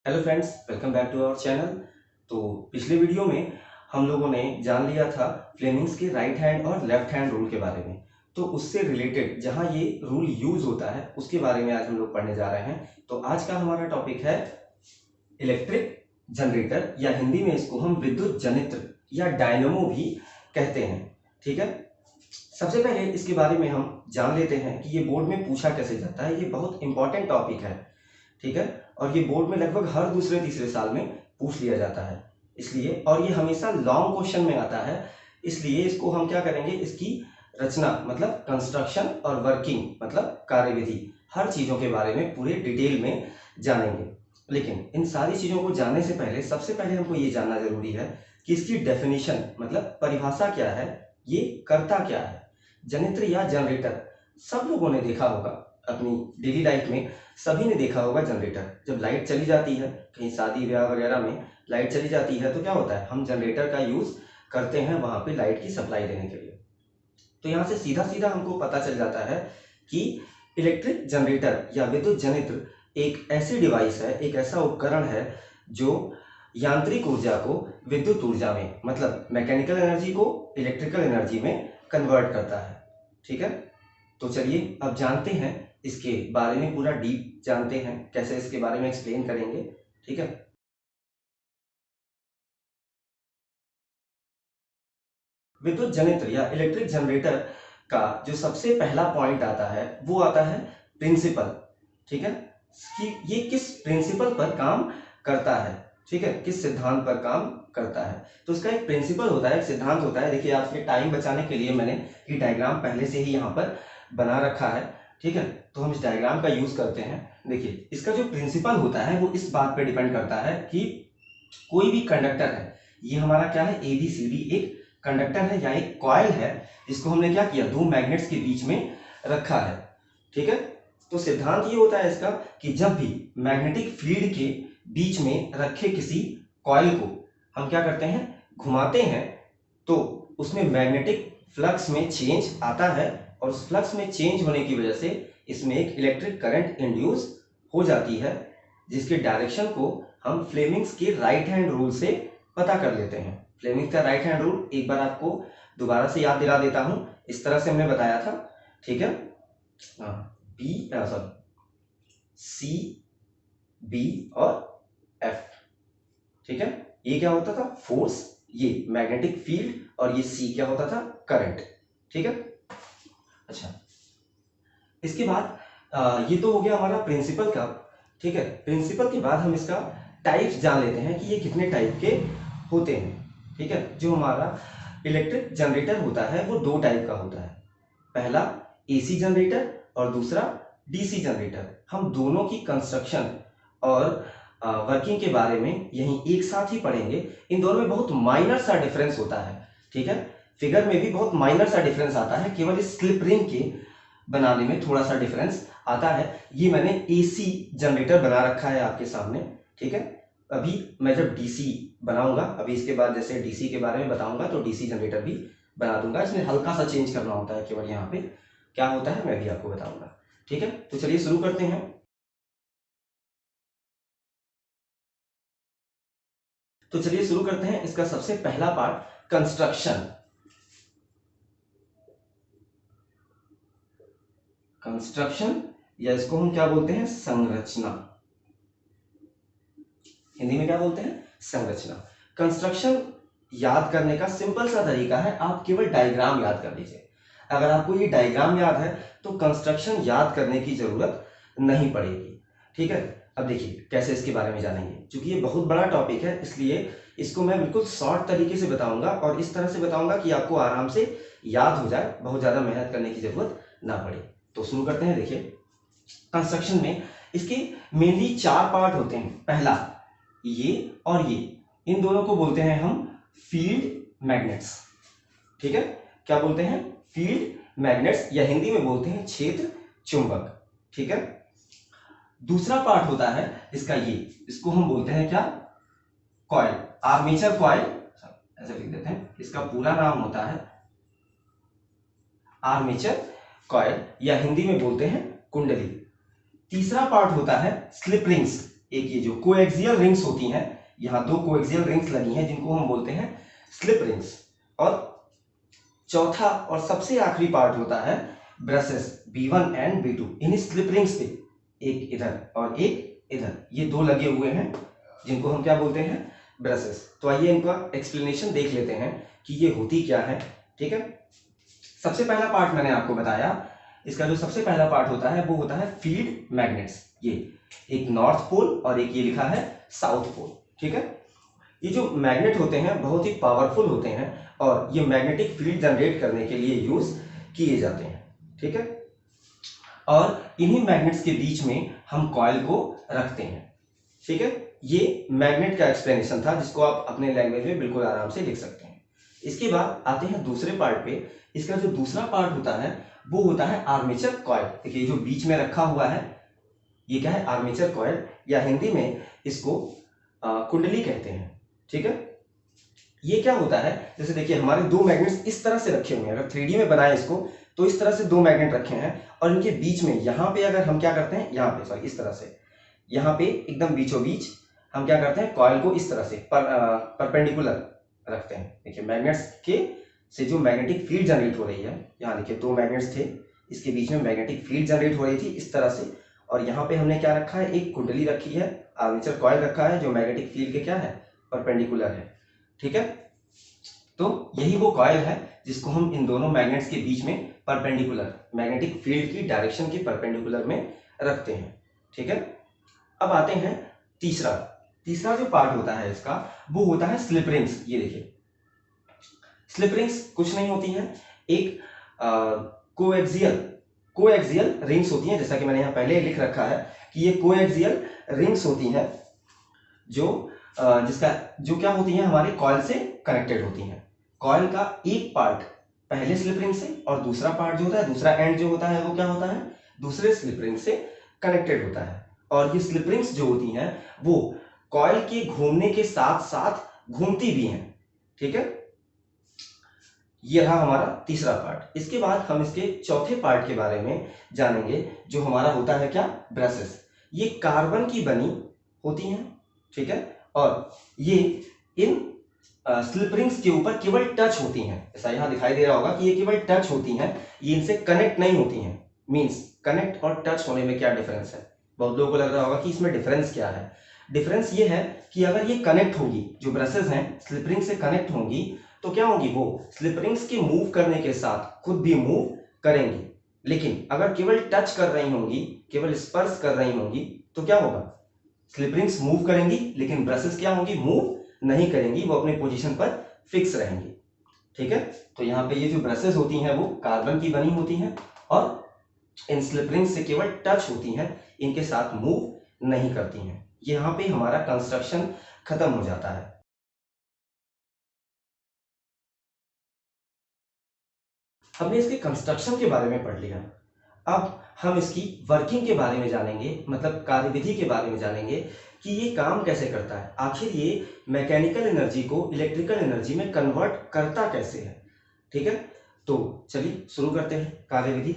Hello friends, welcome back to our channel. तो पिछले video में हम लोगों ने जान लिया था फ्लेमिंग्स के राइट हैंड और लेफ्ट हैंड रूल के बारे में। तो उससे रिलेटेड जहां ये रूल यूज होता है उसके बारे में आज हम लोग पढ़ने जा रहे हैं। तो आज का हमारा टॉपिक है इलेक्ट्रिक जनरेटर, या हिंदी में इसको हम विद्युत जनित्र या डायनेमो भी कहते हैं। ठीक है, सबसे पहले इसके बारे में हम जान लेते हैं कि ये बोर्ड में पूछा कैसे जाता है। ये बहुत इंपॉर्टेंट टॉपिक है, ठीक है, और ये बोर्ड में लगभग हर दूसरे तीसरे साल में पूछ लिया जाता है इसलिए, और ये हमेशा लॉन्ग क्वेश्चन में आता है। इसलिए इसको हम क्या करेंगे, इसकी रचना मतलब कंस्ट्रक्शन और वर्किंग मतलब कार्यविधि, हर चीज़ों के बारे में पूरे डिटेल में जानेंगे। लेकिन इन सारी चीज़ों को जानने से पहले सबसे पहले हमको ये जानना जरूरी है कि इसकी डेफिनेशन मतलब परिभाषा क्या है, ये करता क्या है। जनित्र या जनरेटर सब लोगों ने देखा होगा अपनी डेली लाइफ में, सभी ने देखा होगा जनरेटर। जब लाइट चली जाती है, कहीं शादी ब्याह वगैरह में लाइट चली जाती है तो क्या होता है, हम जनरेटर का यूज करते हैं वहां पे लाइट की सप्लाई देने के लिए। तो यहाँ से सीधा सीधा हमको पता चल जाता है कि इलेक्ट्रिक जनरेटर या विद्युत जनित्र एक ऐसी डिवाइस है, एक ऐसा उपकरण है जो यांत्रिक ऊर्जा को विद्युत ऊर्जा में मतलब मैकेनिकल एनर्जी को इलेक्ट्रिकल एनर्जी में कन्वर्ट करता है। ठीक है, तो चलिए अब जानते हैं इसके बारे में, पूरा डीप जानते हैं, कैसे इसके बारे में एक्सप्लेन करेंगे। ठीक है, विद्युत जनित्र या इलेक्ट्रिक जनरेटर का जो सबसे पहला पॉइंट आता है वो आता है प्रिंसिपल। ठीक है, कि ये किस प्रिंसिपल पर काम करता है, ठीक है, किस सिद्धांत पर काम करता है। तो इसका एक प्रिंसिपल होता है, एक सिद्धांत होता है। देखिए, आपके टाइम बचाने के लिए मैंने ये डायग्राम पहले से ही यहाँ पर बना रखा है। ठीक है, तो हम इस डायग्राम का यूज करते हैं। देखिए, इसका जो प्रिंसिपल होता है वो इस बात पे डिपेंड करता है कि कोई भी कंडक्टर है, ये हमारा क्या है, ABCD एक कंडक्टर है या एक कॉइल है, जिसको हमने क्या किया, दो मैग्नेट्स के बीच में रखा है। ठीक है, तो सिद्धांत ये होता है इसका कि जब भी मैग्नेटिक फील्ड के बीच में रखे किसी कॉइल को हम क्या करते हैं, घुमाते हैं, तो उसमें मैग्नेटिक फ्लक्स में चेंज आता है, और उस फ्लक्स में चेंज होने की वजह से इसमें एक इलेक्ट्रिक करंट इंड्यूस हो जाती है, जिसके डायरेक्शन को हम फ्लेमिंग्स के राइट हैंड रूल से पता कर लेते हैं। फ्लेमिंग्स का राइट हैंड रूल एक बार आपको दोबारा से याद दिला देता हूं, इस तरह से हमने बताया था। ठीक है, C, B और F। ठीक है, ये क्या होता था, फोर्स, ये मैग्नेटिक फील्ड, और ये C क्या होता था, करंट। ठीक है, अच्छा, इसके बाद ये तो हो गया हमारा प्रिंसिपल का। ठीक है, प्रिंसिपल के बाद हम इसका टाइप्स जान लेते हैं कि ये कितने टाइप के होते हैं। ठीक है, जो हमारा इलेक्ट्रिक जनरेटर होता है वो दो टाइप का होता है, पहला AC जनरेटर और दूसरा DC जनरेटर। हम दोनों की कंस्ट्रक्शन और वर्किंग के बारे में यहीं एक साथ ही पढ़ेंगे। इन दोनों में बहुत माइनर सा डिफरेंस होता है। ठीक है, फिगर में भी बहुत माइनर सा डिफरेंस आता है, केवल इस स्लिप रिंग के बनाने में थोड़ा सा डिफरेंस आता है। ये मैंने AC जनरेटर बना रखा है आपके सामने। ठीक है, अभी मैं जब DC बनाऊंगा, अभी इसके बाद जैसे DC के बारे में बताऊंगा तो DC जनरेटर भी बना दूंगा। इसमें हल्का सा चेंज करना होता है, केवल यहाँ पे क्या होता है मैं भी आपको बताऊंगा। ठीक है, तो चलिए शुरू करते हैं। तो चलिए शुरू करते हैं इसका सबसे पहला पार्ट, कंस्ट्रक्शन। कंस्ट्रक्शन या इसको हम क्या बोलते हैं, संरचना। हिंदी में क्या बोलते हैं, संरचना। कंस्ट्रक्शन याद करने का सिंपल सा तरीका है, आप केवल डायग्राम याद कर लीजिए। अगर आपको ये डायग्राम याद है तो कंस्ट्रक्शन याद करने की जरूरत नहीं पड़ेगी। ठीक है, अब देखिए कैसे इसके बारे में जानेंगे। क्योंकि ये बहुत बड़ा टॉपिक है इसलिए इसको मैं बिल्कुल शॉर्ट तरीके से बताऊंगा, और इस तरह से बताऊंगा कि आपको आराम से याद हो जाए, बहुत ज्यादा मेहनत करने की जरूरत ना पड़े। तो शुरू करते हैं। देखिए, कंस्ट्रक्शन में इसके मेनली चार पार्ट होते हैं। पहला ये और ये, इन दोनों को बोलते हैं हम फील्ड मैग्नेट्स। ठीक है, क्या बोलते हैं, फील्ड मैग्नेट्स, या हिंदी में बोलते हैं क्षेत्र चुंबक। ठीक है, दूसरा पार्ट होता है इसका ये, इसको हम बोलते हैं क्या, कॉइल, आर्मेचर कॉइल, ऐसे लिख देते हैं, इसका पूरा नाम होता है आर्मेचर कॉइल, या हिंदी में बोलते हैं कुंडली। तीसरा पार्ट होता है स्लिप रिंग्स, एक ये जो कोएक्सियल रिंग्स होती हैं, यहाँ दो कोएक्सियल रिंग्स लगी हैं जिनको हम बोलते हैं स्लिप रिंग्स। और चौथा और सबसे आखिरी पार्ट होता है ब्रशेस B1 एंड B2। इन्हीं स्लिप रिंग्स पे एक इधर और एक इधर, ये दो लगे हुए हैं जिनको हम क्या बोलते हैं, ब्रशेस। तो आइए इनका एक्सप्लेनेशन देख लेते हैं कि ये होती क्या है। ठीक है, सबसे पहला पार्ट मैंने आपको बताया, इसका जो सबसे पहला पार्ट होता है वो होता है फील्ड मैग्नेट्स। ये एक नॉर्थ पोल और एक ये लिखा है साउथ पोल। ठीक है, ये जो मैग्नेट होते हैं बहुत ही पावरफुल होते हैं और ये मैग्नेटिक फील्ड जनरेट करने के लिए यूज किए जाते हैं। ठीक है, और इन्हीं मैग्नेट्स के बीच में हम कॉइल को रखते हैं। ठीक है, ये मैग्नेट का एक्सप्लेनेशन था जिसको आप अपने लैंग्वेज में बिल्कुल आराम से लिख सकते हैं। इसके बाद आते हैं दूसरे पार्ट पे। इसका जो दूसरा पार्ट होता है वो होता है आर्मेचर कॉइल। देखिए जो बीच में रखा हुआ है ये क्या है, आर्मेचर कॉइल, या हिंदी में इसको कुंडली कहते हैं। ठीक है, ये क्या होता है, जैसे देखिए हमारे दो मैग्नेट्स इस तरह से रखे हुए हैं, अगर 3D में बनाए इसको तो इस तरह से दो मैग्नेट रखे हैं और इनके बीच में यहाँ पे अगर हम क्या करते हैं, यहाँ पे सॉरी इस तरह से, यहाँ पे एकदम बीचों बीच हम क्या करते हैं, कॉइल को इस तरह से परपेंडिकुलर रखते हैं। देखिए मैग्नेट्स के से जो मैग्नेटिक फील्ड जनरेट हो रही है, यहाँ देखिए दो मैग्नेट्स थे, इसके बीच में मैग्नेटिक फील्ड जनरेट हो रही थी इस तरह से, और यहाँ पे हमने क्या रखा है, एक कुंडली रखी है, आर्मेचर कॉइल रखा है जो मैग्नेटिक फील्ड के क्या है, परपेंडिकुलर है। ठीक है, तो यही वो कॉइल है जिसको हम इन दोनों मैग्नेट्स के बीच में परपेंडिकुलर, मैग्नेटिक फील्ड की डायरेक्शन के परपेंडिकुलर में रखते हैं। ठीक है, अब आते हैं तीसरा जो पार्ट होता है इसका वो होता है स्लिप रिंग्स। ये देखिए स्लिप रिंग्स कुछ नहीं होती हैं, एक कोएक्सियल रिंग्स होती हैं, जैसा कि मैंने यहाँ पहले लिख रखा है कि ये कोएक्सियल रिंग्स होती हैं जो जिसका जो क्या होती हैं, हमारे कॉइल से कनेक्टेड होती हैं। कॉइल का एक पार्ट पहले स्लिप रिंग से और दूसरा पार्ट जो होता है, दूसरा एंड जो होता है वो क्या होता है, दूसरे स्लिप रिंग से कनेक्टेड होता है। और ये स्लिप रिंग्स जो होती हैं वो कॉइल के घूमने के साथ साथ घूमती भी हैं। ठीक है, ये रहा हमारा तीसरा पार्ट। इसके बाद हम इसके चौथे पार्ट के बारे में जानेंगे जो हमारा होता है क्या, ब्रशेस। ये कार्बन की बनी होती हैं। ठीक है, और ये इन स्लिप रिंग्स के ऊपर केवल टच होती हैं, ऐसा यहाँ दिखाई दे रहा होगा कि ये केवल टच होती हैं, ये इनसे कनेक्ट नहीं होती हैं। मींस कनेक्ट और टच होने में क्या डिफरेंस है, बहुत लोगों को लग रहा होगा कि इसमें डिफरेंस क्या है। डिफरेंस ये है कि अगर ये कनेक्ट होगी, जो ब्रशेस हैं स्लिप रिंग से कनेक्ट होंगी तो क्या होगी, वो स्लिप रिंग्स के मूव करने के साथ खुद भी मूव करेंगी। लेकिन अगर केवल टच कर रही होंगी, केवल स्पर्श कर रही होंगी तो क्या होगा, स्लिप रिंग्स मूव करेंगी लेकिन ब्रशेस क्या होंगी, मूव नहीं करेंगी, वो अपने पोजीशन पर फिक्स रहेंगी। ठीक है, तो यहाँ पे ये जो ब्रशेस होती हैं वो कार्बन की बनी होती हैं और इन स्लिप रिंग्स से केवल टच होती हैं, इनके साथ मूव नहीं करती हैं। यहाँ पे हमारा कंस्ट्रक्शन खत्म हो जाता है। हमने इसके कंस्ट्रक्शन के बारे में पढ़ लिया, अब हम इसकी वर्किंग के बारे में जानेंगे, मतलब कार्यविधि के बारे में जानेंगे कि ये काम कैसे करता है, आखिर ये मैकेनिकल एनर्जी को इलेक्ट्रिकल एनर्जी में कन्वर्ट करता कैसे है। ठीक है, तो चलिए शुरू करते हैं कार्यविधि।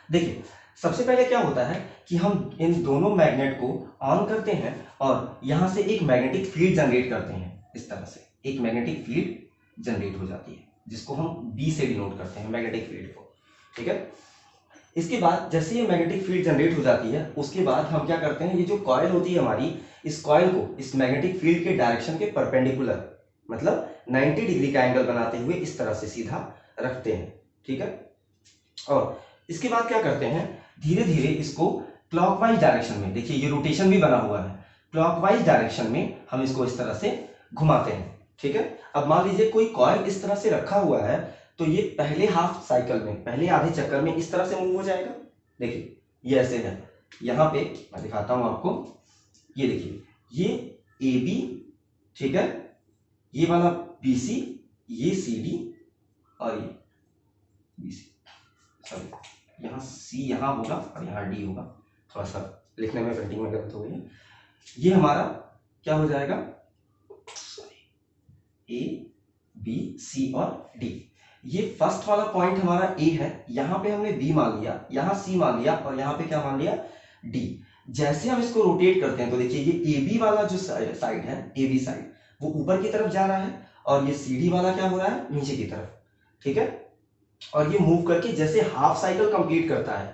देखिए सबसे पहले क्या होता है कि हम इन दोनों मैग्नेट को ऑन करते हैं और यहाँ से एक मैग्नेटिक फील्ड जनरेट करते हैं। इस तरह से एक मैग्नेटिक फील्ड जनरेट हो जाती है जिसको हम B से डिनोट करते हैं, मैग्नेटिक फील्ड को। ठीक है, इसके बाद जैसे ये मैग्नेटिक फील्ड जनरेट हो जाती है उसके बाद हम क्या करते हैं, ये जो कॉइल होती है हमारी, इस कॉइल को इस मैग्नेटिक फील्ड के डायरेक्शन के परपेंडिकुलर, मतलब 90 डिग्री का एंगल बनाते हुए इस तरह से सीधा रखते हैं। ठीक है, और इसके बाद क्या करते हैं, धीरे धीरे इसको क्लॉकवाइज डायरेक्शन में, देखिए ये रोटेशन भी बना हुआ है, क्लॉकवाइज डायरेक्शन में हम इसको इस तरह से घुमाते हैं। ठीक है, अब मान लीजिए कोई कॉइल इस तरह से रखा हुआ है तो ये पहले हाफ साइकिल में, पहले आधे चक्कर में इस तरह से मूव हो जाएगा। देखिए ये ऐसे है, यहाँ पे मैं दिखाता हूं आपको, ये देखिए ये AB, ठीक है, ये वाला BC, ये CD और ये BC, सॉरी यहाँ C यहाँ होगा और यहाँ D होगा, थोड़ा सा लिखने में प्रिंटिंग में गलत हो गई है। ये हमारा क्या हो जाएगा, A B C और D। ये फर्स्ट वाला पॉइंट हमारा A है, यहाँ पे हमने B मान लिया, यहाँ C मान लिया और यहाँ पे क्या मान लिया, D। जैसे हम इसको रोटेट करते हैं तो देखिए ये ए बी वाला जो साइड है, ए बी साइड, वो ऊपर की तरफ जा रहा है और ये सी डी वाला क्या हो रहा है, नीचे की तरफ। ठीक है, और ये मूव करके जैसे हाफ साइकिल कंप्लीट करता है,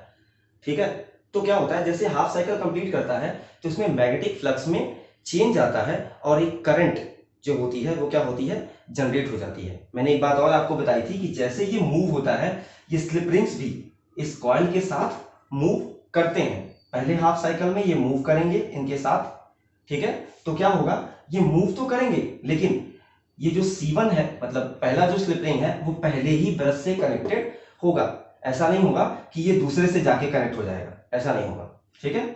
ठीक है, तो क्या होता है, जैसे हाफ साइकिल कंप्लीट करता है तो इसमें मैग्नेटिक फ्लक्स में चेंज आता है और एक करंट जो होती है वो क्या होती है, जनरेट हो जाती है। मैंने एक बात और आपको बताई थी कि जैसे ये मूव होता है, ये स्लिप रिंग्स भी इस कॉइल के साथ मूव करते हैं। पहले हाफ साइकिल में ये मूव करेंगे इनके साथ, ठीक है, तो क्या होगा, ये मूव तो करेंगे लेकिन ये जो C1 है, मतलब पहला जो स्लिप रिंग है, वो पहले ही ब्रश से कनेक्टेड होगा। ऐसा नहीं होगा कि ये दूसरे से जाके कनेक्ट हो जाएगा, ऐसा नहीं होगा। ठीक है,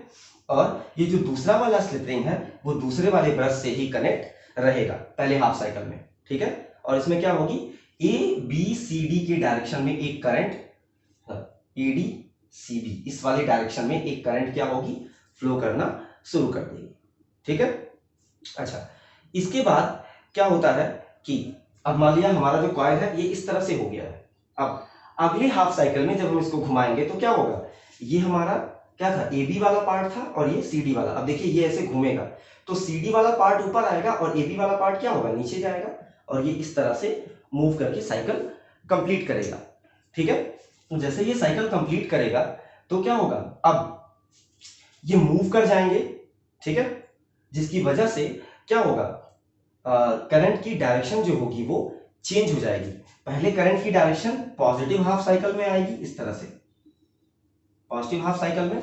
और ये जो दूसरा वाला स्लिप रिंग है वो दूसरे वाले ब्रश से ही कनेक्ट रहेगा पहले हाफ साइकिल में। ठीक है, और इसमें क्या होगी, ABCD के डायरेक्शन में एक करंट, ADCB इस वाले डायरेक्शन में एक करंट क्या होगी, फ्लो करना शुरू कर देगी। ठीक है, अच्छा, इसके बाद क्या होता है कि अब मान लिया हमारा जो कॉइल है ये इस तरह से हो गया है। अब अगले हाफ साइकिल में जब हम इसको घुमाएंगे तो क्या होगा, ये हमारा क्या था, ए बी वाला पार्ट था और ये सी डी वाला। अब देखिए ये ऐसे घूमेगा तो सी डी वाला पार्ट ऊपर आएगा और ए बी वाला पार्ट क्या होगा, नीचे जाएगा, और ये इस तरह से मूव करके साइकिल कंप्लीट करेगा। ठीक है, तो जैसे ये साइकिल कंप्लीट करेगा तो क्या होगा, अब ये मूव कर जाएंगे। ठीक है, जिसकी वजह से क्या होगा, करंट की डायरेक्शन जो होगी वो चेंज हो जाएगी। पहले करंट की डायरेक्शन पॉजिटिव हाफ साइकिल में आएगी, इस तरह से पॉजिटिव हाफ साइकिल में।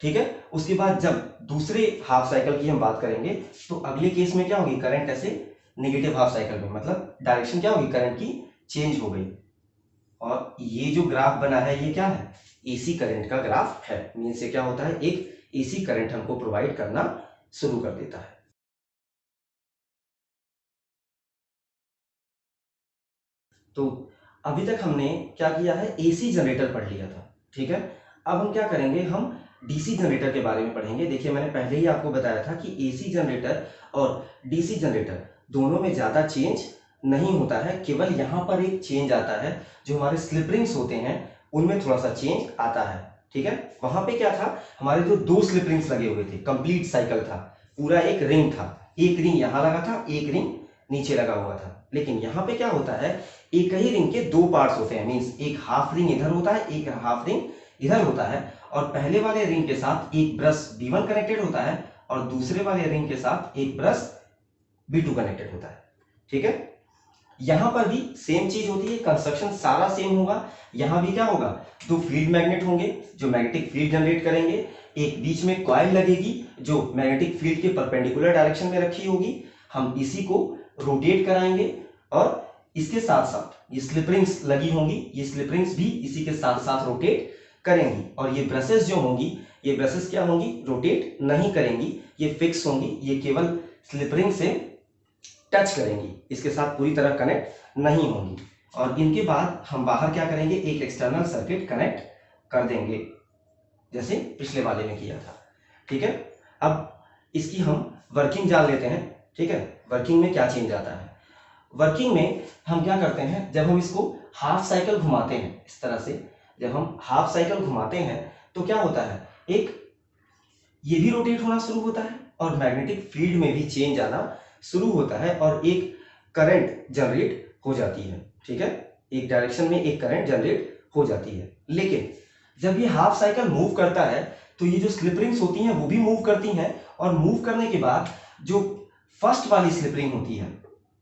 ठीक है, उसके बाद जब दूसरे हाफ साइकिल की हम बात करेंगे तो अगले केस में क्या होगी, करंट ऐसे नेगेटिव हाफ साइकिल में, मतलब डायरेक्शन क्या होगी, करंट की चेंज हो गई। और ये जो ग्राफ बना है ये क्या है, एसी करंट का ग्राफ है। मीन्स से क्या होता है, एक एसी करंट हमको प्रोवाइड करना शुरू कर देता है। तो अभी तक हमने क्या किया है, एसी जनरेटर पढ़ लिया था। ठीक है, अब हम क्या करेंगे, हम डीसी जनरेटर के बारे में पढ़ेंगे। देखिए मैंने पहले ही आपको बताया था कि एसी जनरेटर और डीसी जनरेटर दोनों में ज़्यादा चेंज नहीं होता है, केवल यहाँ पर एक चेंज आता है, जो हमारे स्लिप रिंग्स होते हैं उनमें थोड़ा सा चेंज आता है। ठीक है, वहाँ पे क्या था, हमारे जो दो स्लिप रिंग्स लगे हुए थे, कंप्लीट साइकिल था, पूरा एक रिंग था, एक रिंग यहाँ लगा था, एक रिंग नीचे लगा हुआ था। लेकिन यहाँ पे क्या होता है, एक ही रिंग के दो पार्ट्स होते हैं। मीन्स एक हाफ रिंग इधर होता है, एक हाफ रिंग इधर होता है, और पहले वाले रिंग के साथ एक ब्रश B1 कनेक्टेड होता है और दूसरे वाले रिंग के साथ एक ब्रश B2 कनेक्टेड होता है। ठीक है, यहां पर भी सेम चीज होती है, कंस्ट्रक्शन सारा सेम होगा। यहां भी क्या होगा, दो फील्ड मैग्नेट होंगे जो मैग्नेटिक फील्ड जनरेट करेंगे, एक बीच में कॉइल लगेगी जो मैग्नेटिक फील्ड के परपेंडिकुलर डायरेक्शन में रखी होगी। हम इसी को रोटेट कराएंगे और इसके साथ साथ ये स्लिप रिंग्स लगी होंगी, ये स्लिप रिंग्स भी इसी के साथ साथ रोटेट करेंगी। और ये ब्रशेस जो होंगी, ये ब्रशेस क्या होंगी, रोटेट नहीं करेंगी, ये फिक्स होंगी, ये केवल स्लिप रिंग से टच करेंगी, इसके साथ पूरी तरह कनेक्ट नहीं होंगी। और इनके बाद हम बाहर क्या करेंगे, एक एक्सटर्नल सर्किट कनेक्ट कर देंगे, जैसे पिछले वाले में किया था। ठीक है, अब इसकी हम वर्किंग जान लेते हैं। ठीक है, वर्किंग में क्या चेंज आता है, वर्किंग में हम क्या करते हैं, जब हम इसको हाफ साइकिल घुमाते हैं इस तरह से, जब हम हाफ साइकिल घुमाते हैं तो क्या होता है, एक ये भी रोटेट होना शुरू होता है और मैग्नेटिक फील्ड में भी चेंज आना शुरू होता है और एक करंट जनरेट हो जाती है। ठीक है, एक डायरेक्शन में एक करंट जनरेट हो जाती है। लेकिन जब ये हाफ साइकिल मूव करता है तो ये जो स्लिप रिंग्स होती हैं वो भी मूव करती हैं, और मूव करने के बाद जो फर्स्ट वाली स्लिप रिंग होती है,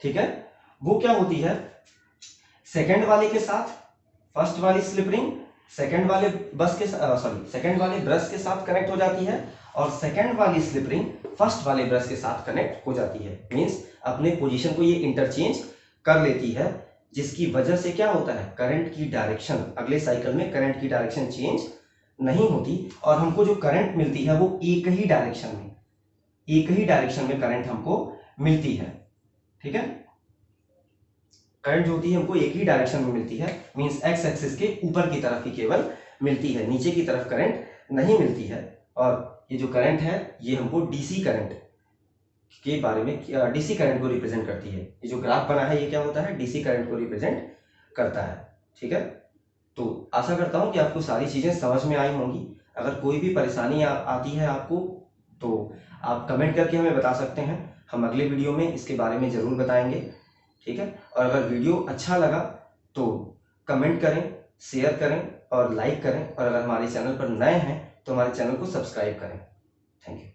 ठीक है, वो क्या होती है, सेकंड वाले के साथ, फर्स्ट वाली स्लिप रिंग सेकंड वाले सेकंड वाले ब्रश के साथ कनेक्ट हो जाती है, और सेकंड वाली स्लिप रिंग फर्स्ट वाले ब्रश के साथ कनेक्ट हो जाती है। मींस अपने पोजीशन को ये इंटरचेंज कर लेती है, जिसकी वजह से क्या होता है, करंट की डायरेक्शन, अगले साइकिल में करंट की डायरेक्शन चेंज नहीं होती और हमको जो करंट मिलती है वो एक ही डायरेक्शन में करंट हमको मिलती है। ठीक है, करंट जो होती है हमको एक ही डायरेक्शन में मिलती है। मींस एक्स एक्सिस के ऊपर की तरफ ही केवल मिलती है, नीचे की तरफ करंट नहीं मिलती है। और ये जो करंट है ये हमको डीसी करंट के बारे में, डीसी करंट को रिप्रेजेंट करती है। ये जो ग्राफ बना है ये क्या होता है, डीसी करंट को रिप्रेजेंट करता है। ठीक है, तो आशा करता हूं कि आपको सारी चीजें समझ में आई होंगी। अगर कोई भी परेशानी आती है आपको तो आप कमेंट करके हमें बता सकते हैं, हम अगले वीडियो में इसके बारे में ज़रूर बताएंगे। ठीक है, और अगर वीडियो अच्छा लगा तो कमेंट करें, शेयर करें और लाइक करें, और अगर हमारे चैनल पर नए हैं तो हमारे चैनल को सब्सक्राइब करें। Thank you.